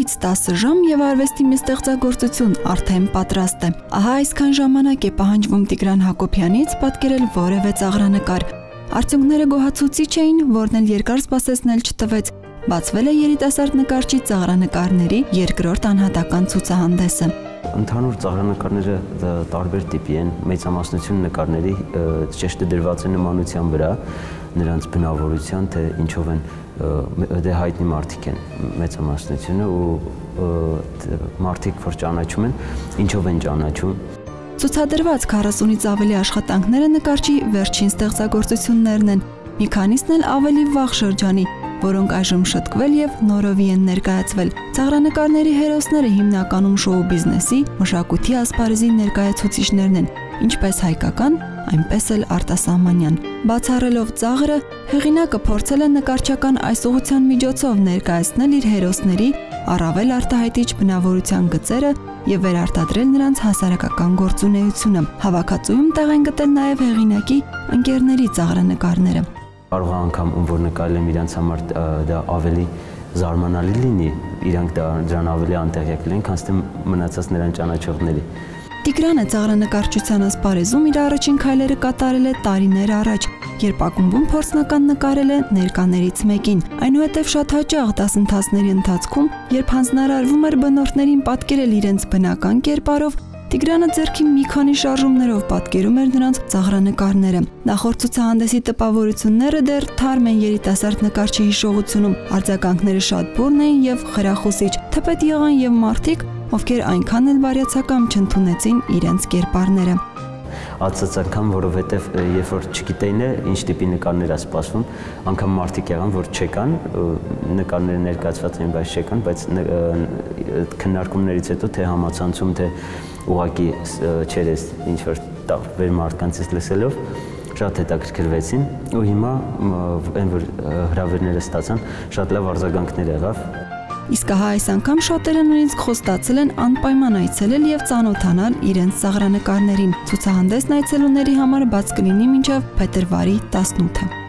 5-ից 10 ժամ եւ արվեստի մի ստեղծագործություն արդեն պատրաստ է։ Ահա այսքան ժամանակ է պահանջվում Տիգրան Հակոբյանից պատկերել որևէ ծաղրանկար։ Արդյունքները գոհացուցիչ էին, որն էլ երկար սպասեցնել չտվեց։ Բացվել է երիտասարդ նկարչի ծաղրանկարների երկրորդ անհատական ցուցահանդեսը։ Ընդհանուր ծաղրանկարները տարբեր տիպի են, մեծամասնություն նկարների ճեշտը դրված է նմանության վրա, նրանց բնավորության, թե ինչով են դե հայտնի մարդիկ են մեծամասնությունը ու մարդիկ, որ ճանաչում են, ինչով են ճանաչում։ Ցուցադրված 40-ից ավելի աշխատանքները նկարչի վերջին ստեղծագործություններն են, մի քանիսն էլ ավելի վաղ շրջանի, որոնք այժմ շտկվել եւ նորովի են ներկայացվել։ Ծաղրանկարների հերոսները հիմնականում շոու բիզնեսի, մշակույթի ասպարեզի ներկայացուցիչներն են, ինչպես հայկական, այնպես էլ արտասահմանյան։ Բացառելով ծաղրը, հեղինակը փորձել է նկարչական այս ուղղության միջոցով ներկայացնել իր հերոսների առավել արտահայտիչ բնավորության գծերը եւ վերարտադրել նրանց հասարակական գործունեությունը։ Հավաքածուում տեղ են գտել նաեւ հեղինակի ընկերների ծաղրանկարները։ Կարող է անգամ ում որ նկարել եմ իրանց համար դա ավելի զարմանալի լինի, իրանք դրան ավելի անտեղյակ լինեն, քան թե մնացած նրան ճանաչողների։ Տիգրանը ծաղրանկարչության ասպարեզում իր առաջին քայլերը կատարել է տարիներ առաջ, երբ ակումբում փորձնական նկարել է ներկաներից մեկին։ Այնուհետև շատ հաճախ դասընթացների ընթացքում, երբ հանձնարարվում էր բնորդներին պատկերել իրենց բնական կերպարով, Տիգրանը ձեռքի մի քանի շարժումներով պատկերում էր նրանց ծաղրանկարները։ Նախորդ ցուցահանդեսի տպավորությունները դեռ թարմ են երիտասարդ նկարչի հիշողությունում, արձագանքները շատ բուռն էին եւ խրախուսիչ, թեպետ եղան եւ մարդիկ, ովքեր այնքան էլ բարյացակամ չընդունեցին իրենց կերպարները։ Ածած անգամ, որովհետև երբ որ չգիտեին ինչ տիպի նկարներ է սպասվում, անգամ մարդիկ եղան, որ չեկան, նկարները ներկայացված էին, բայց չեկան, բայց քննարկումներից հետո թե համացանցում, թե ուղղակի չեր ես ինչ որ տարբեր մարդկանցից լսելով շատ հետաքրքրվեցին ու հիմա այն որ հրավերները ստացան, շատ լավ արձագանքներ եղավ։ Իսկ ահա այս անգամ շատերը նույնիսկ խոստացել են անպայման այցելել եւ ծանոթանալ իրենց ծաղրանկարներին։ Ցուցահանդեսն այցելուների համար բաց կլինի մինչև փետրվարի 18-ը։